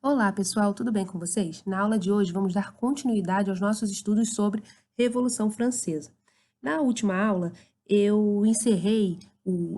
Olá, pessoal, tudo bem com vocês? Na aula de hoje vamos dar continuidade aos nossos estudos sobre Revolução Francesa. Na última aula, eu encerrei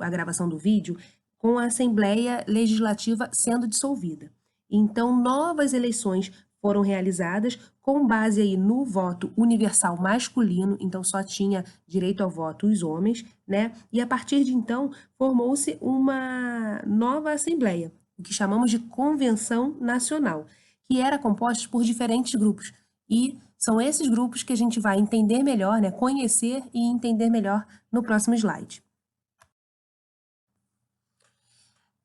a gravação do vídeo com a Assembleia Legislativa sendo dissolvida. Então, novas eleições foram realizadas com base aí no voto universal masculino, então só tinha direito ao voto os homens, né? E a partir de então, formou-se uma nova Assembleia, o que chamamos de Convenção Nacional, que era composta por diferentes grupos. E são esses grupos que a gente vai entender melhor, né, conhecer e entender melhor no próximo slide.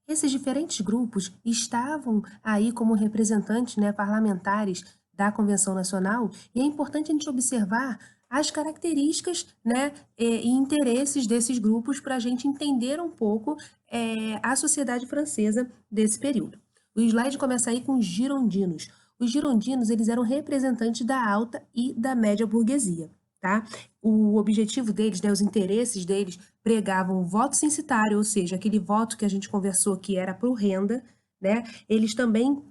Esses diferentes grupos estavam aí como representantes, né, parlamentares da Convenção Nacional, e é importante a gente observar as características, né, e interesses desses grupos para a gente entender um pouco a sociedade francesa desse período. O slide começa aí com os girondinos. Os girondinos, eles eram representantes da alta e da média burguesia, tá? O objetivo deles, né, os interesses deles, pregavam o voto censitário, ou seja, aquele voto que a gente conversou que era por renda, né? Eles também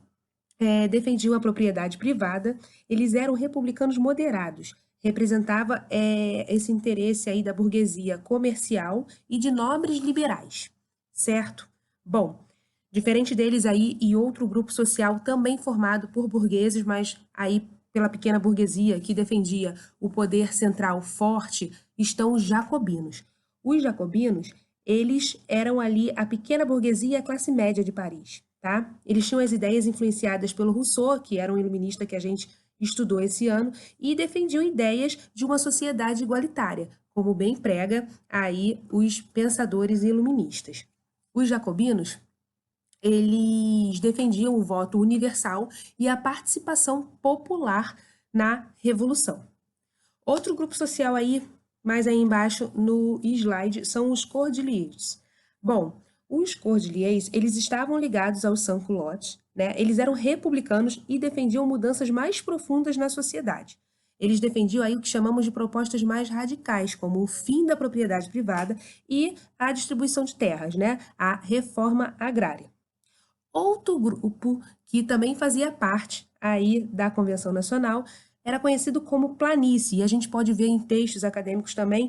defendiam a propriedade privada, eles eram republicanos moderados, representava esse interesse aí da burguesia comercial e de nobres liberais, certo? Bom, diferente deles aí e outro grupo social também formado por burgueses, mas aí pela pequena burguesia que defendia o poder central forte, estão os jacobinos. Os jacobinos, eles eram ali a pequena burguesia e a classe média de Paris, tá? Eles tinham as ideias influenciadas pelo Rousseau, que era um iluminista que a gente estudou esse ano, e defendiam ideias de uma sociedade igualitária, como bem prega aí os pensadores iluministas. Os jacobinos, eles defendiam o voto universal e a participação popular na revolução. Outro grupo social aí, mais aí embaixo no slide, são os cordeliers. Bom, os cordeliers, eles estavam ligados aos sans-culottes, né? Eles eram republicanos e defendiam mudanças mais profundas na sociedade. Eles defendiam aí o que chamamos de propostas mais radicais, como o fim da propriedade privada e a distribuição de terras, né? A reforma agrária. Outro grupo que também fazia parte aí da Convenção Nacional era conhecido como planície, e a gente pode ver em textos acadêmicos também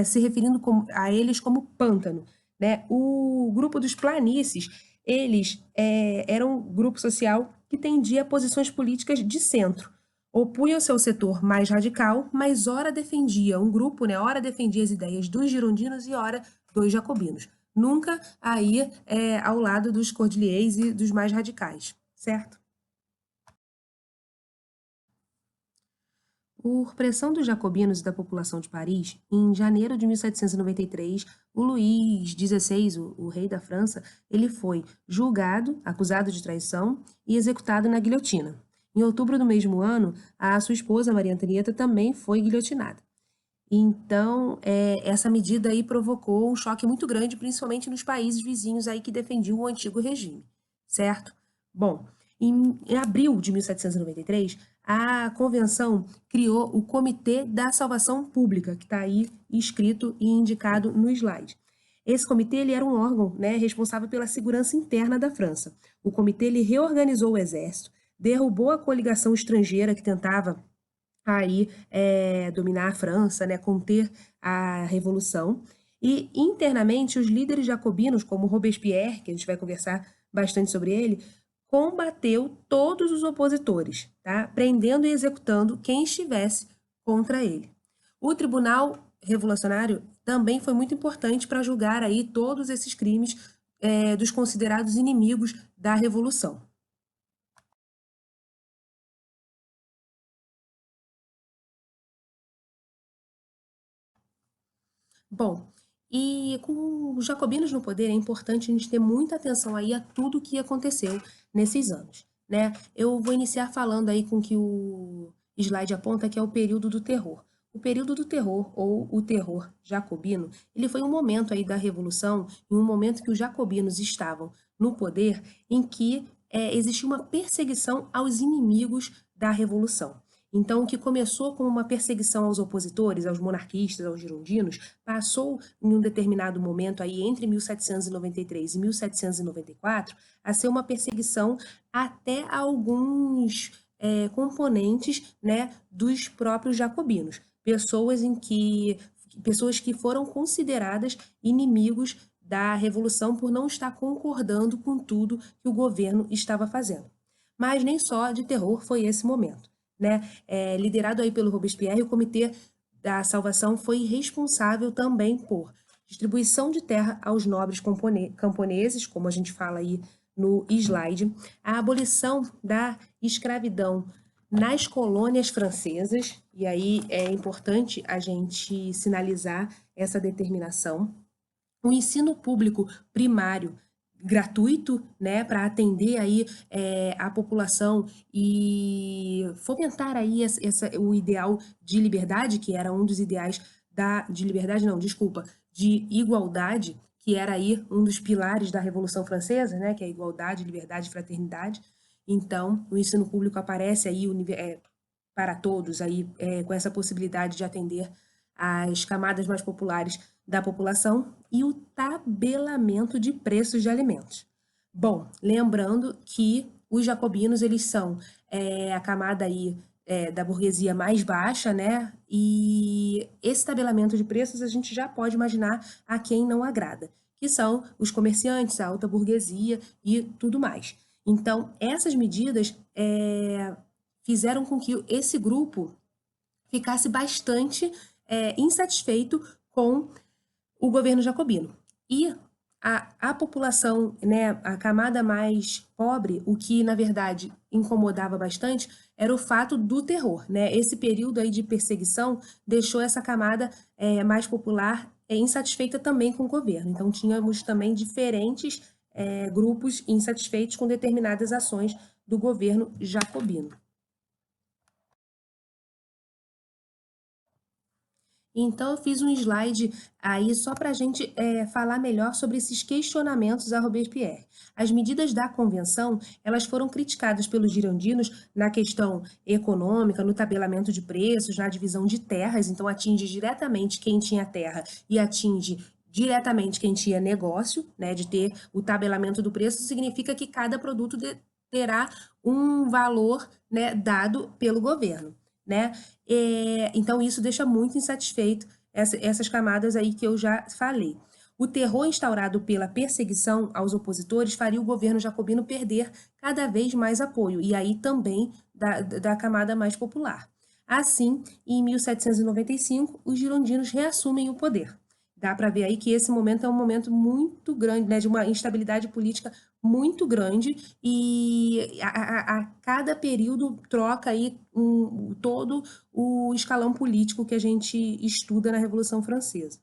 se referindo a eles como pântano, né? O grupo dos planícies, eles eram um grupo social que tendia a posições políticas de centro, opunham-se ao setor mais radical, mas ora defendia um grupo, né? Ora defendia as ideias dos girondinos e ora dos jacobinos. Nunca aí ao lado dos cordeliers e dos mais radicais, certo? Por pressão dos jacobinos e da população de Paris, em janeiro de 1793, o Luís XVI, o rei da França, ele foi julgado, acusado de traição e executado na guilhotina. Em outubro do mesmo ano, a sua esposa, Maria Antonieta, também foi guilhotinada. Então, essa medida aí provocou um choque muito grande, principalmente nos países vizinhos aí que defendiam o antigo regime, certo? Bom, em abril de 1793, a convenção criou o Comitê da Salvação Pública, que está aí escrito e indicado no slide. Esse comitê ele era um órgão, né, responsável pela segurança interna da França. O comitê ele reorganizou o exército, derrubou a coligação estrangeira que tentava aí dominar a França, né, conter a revolução. E internamente os líderes jacobinos, como Robespierre, que a gente vai conversar bastante sobre ele, combateu todos os opositores, tá? Prendendo e executando quem estivesse contra ele. O Tribunal Revolucionário também foi muito importante para julgar aí todos esses crimes dos considerados inimigos da Revolução. Bom, e com os jacobinos no poder é importante a gente ter muita atenção aí a tudo que aconteceu nesses anos, né? Eu vou iniciar falando aí com que o slide aponta, que é o período do terror. O período do terror, ou o terror jacobino, ele foi um momento aí da Revolução, em um momento que os jacobinos estavam no poder, em que existia uma perseguição aos inimigos da Revolução. Então, o que começou como uma perseguição aos opositores, aos monarquistas, aos girondinos, passou em um determinado momento aí entre 1793 e 1794 a ser uma perseguição até a alguns componentes, né, dos próprios jacobinos, pessoas que foram consideradas inimigos da revolução por não estar concordando com tudo que o governo estava fazendo. Mas nem só de terror foi esse momento, né? Liderado aí pelo Robespierre, o Comitê da Salvação foi responsável também por distribuição de terra aos nobres camponeses, como a gente fala aí no slide, a abolição da escravidão nas colônias francesas, e aí é importante a gente sinalizar essa determinação, o ensino público primário gratuito, né, para atender aí a população e fomentar aí o ideal de liberdade, que era um dos ideais de liberdade, não, desculpa, de igualdade, que era aí um dos pilares da Revolução Francesa, né, que é a igualdade, liberdade e fraternidade. Então, o ensino público aparece aí para todos, aí, com essa possibilidade de atender as camadas mais populares da população e o tabelamento de preços de alimentos. Bom, lembrando que os jacobinos, eles são a camada aí da burguesia mais baixa, né? E esse tabelamento de preços a gente já pode imaginar a quem não agrada, que são os comerciantes, a alta burguesia e tudo mais. Então, essas medidas fizeram com que esse grupo ficasse bastante insatisfeito com o governo jacobino. E a população, né, a camada mais pobre, o que, na verdade, incomodava bastante, era o fato do terror, né? Esse período aí de perseguição deixou essa camada mais popular insatisfeita também com o governo. Então, tínhamos também diferentes grupos insatisfeitos com determinadas ações do governo jacobino. Então, eu fiz um slide aí só para a gente falar melhor sobre esses questionamentos a Robespierre. As medidas da convenção, elas foram criticadas pelos girondinos na questão econômica, no tabelamento de preços, na divisão de terras, então atinge diretamente quem tinha terra e atinge diretamente quem tinha negócio, né, de ter o tabelamento do preço, significa que cada produto terá um valor, né, dado pelo governo, né? Então, isso deixa muito insatisfeito essas camadas aí que eu já falei. O terror instaurado pela perseguição aos opositores faria o governo jacobino perder cada vez mais apoio, e aí também da camada mais popular. Assim, em 1795, os girondinos reassumem o poder. Dá para ver aí que esse momento é um momento muito grande, né, de uma instabilidade política muito grande, e a cada período troca aí todo o escalão político que a gente estuda na Revolução Francesa.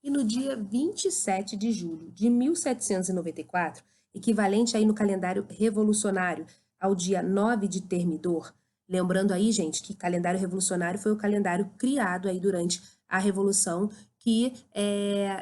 E no dia 27 de julho de 1794, equivalente aí no calendário revolucionário ao dia 9 de Termidor, lembrando aí, gente, que calendário revolucionário foi o calendário criado aí durante a Revolução, que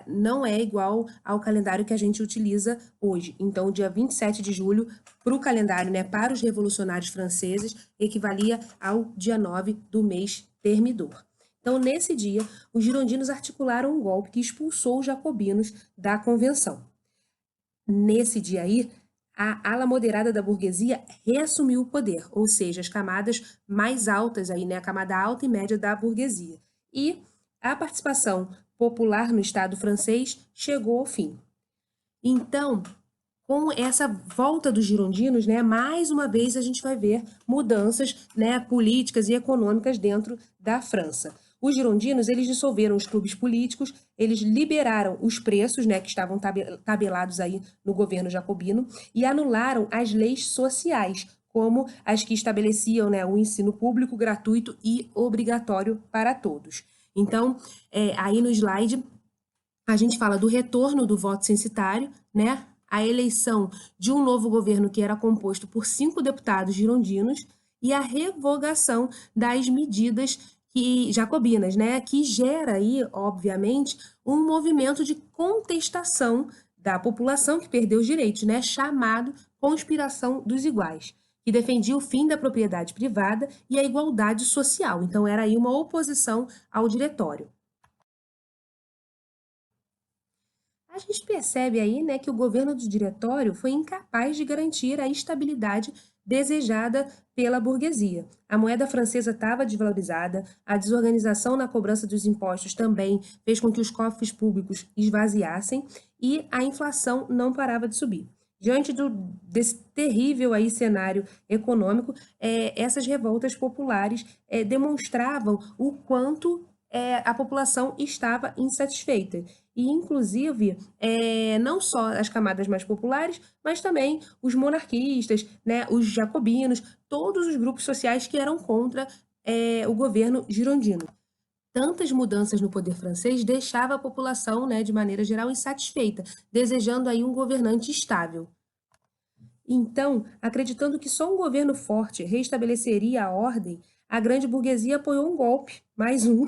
não é igual ao calendário que a gente utiliza hoje. Então, o dia 27 de julho, para o calendário, né, para os revolucionários franceses, equivalia ao dia 9 do mês Termidor. Então, nesse dia, os girondinos articularam um golpe que expulsou os jacobinos da convenção. Nesse dia aí, a ala moderada da burguesia reassumiu o poder, ou seja, as camadas mais altas aí, né, a camada alta e média da burguesia. E a participação popular no Estado francês chegou ao fim. Então, com essa volta dos girondinos, né, mais uma vez a gente vai ver mudanças, né, políticas e econômicas dentro da França. Os girondinos, eles dissolveram os clubes políticos, eles liberaram os preços, né, que estavam tabelados aí no governo jacobino, e anularam as leis sociais, como as que estabeleciam, né, o ensino público gratuito e obrigatório para todos. Então, aí no slide, a gente fala do retorno do voto censitário, né, a eleição de um novo governo que era composto por 5 deputados girondinos e a revogação das medidas jacobinas, né, que gera aí, obviamente, um movimento de contestação da população que perdeu os direitos, né, chamado Conspiração dos Iguais, que defendia o fim da propriedade privada e a igualdade social. Então, era aí uma oposição ao diretório. A gente percebe aí, né, que o governo do diretório foi incapaz de garantir a estabilidade desejada pela burguesia. A moeda francesa estava desvalorizada, a desorganização na cobrança dos impostos também fez com que os cofres públicos esvaziassem e a inflação não parava de subir. Diante desse terrível aí cenário econômico, essas revoltas populares demonstravam o quanto a população estava insatisfeita. E, inclusive, não só as camadas mais populares, mas também os monarquistas, né, os jacobinos, todos os grupos sociais que eram contra o governo girondino. Tantas mudanças no poder francês deixava a população, né, de maneira geral, insatisfeita, desejando aí um governante estável. Então, acreditando que só um governo forte restabeleceria a ordem, a grande burguesia apoiou um golpe, mais um,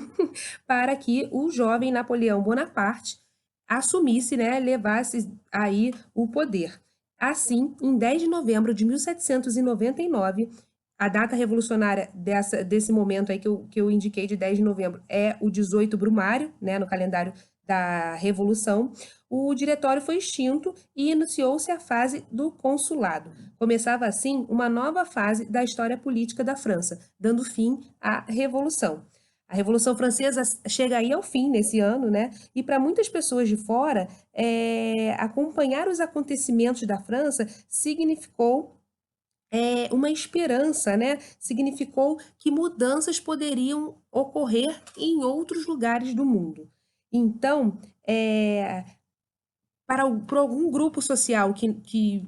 para que o jovem Napoleão Bonaparte assumisse, né, levasse aí o poder. Assim, em 10 de novembro de 1799, a data revolucionária desse momento aí que eu indiquei de 10 de novembro é o 18 Brumário, né, no calendário da Revolução, o diretório foi extinto e iniciou-se a fase do consulado. Começava assim uma nova fase da história política da França, dando fim à Revolução. A Revolução Francesa chega aí ao fim nesse ano, né? E para muitas pessoas de fora, acompanhar os acontecimentos da França significou uma esperança, né? Significou que mudanças poderiam ocorrer em outros lugares do mundo. Então, para algum grupo social que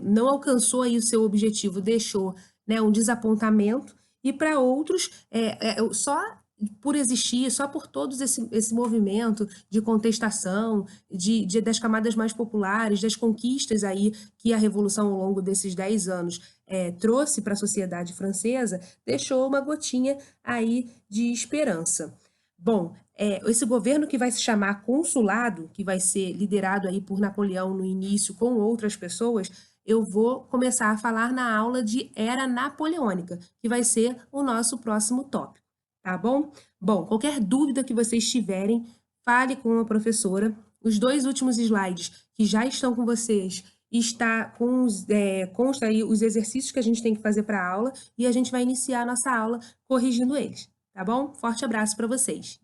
não alcançou aí o seu objetivo, deixou, né, um desapontamento, e para outros, só por existir, só por todos esse movimento de contestação, das camadas mais populares, das conquistas aí que a Revolução ao longo desses 10 anos trouxe para a sociedade francesa, deixou uma gotinha aí de esperança. Bom, esse governo que vai se chamar consulado, que vai ser liderado aí por Napoleão no início com outras pessoas, eu vou começar a falar na aula de Era Napoleônica, que vai ser o nosso próximo tópico, tá bom? Bom, qualquer dúvida que vocês tiverem, fale com a professora. Os 2 últimos slides que já estão com vocês consta aí os exercícios que a gente tem que fazer para a aula e a gente vai iniciar a nossa aula corrigindo eles, tá bom? Forte abraço para vocês.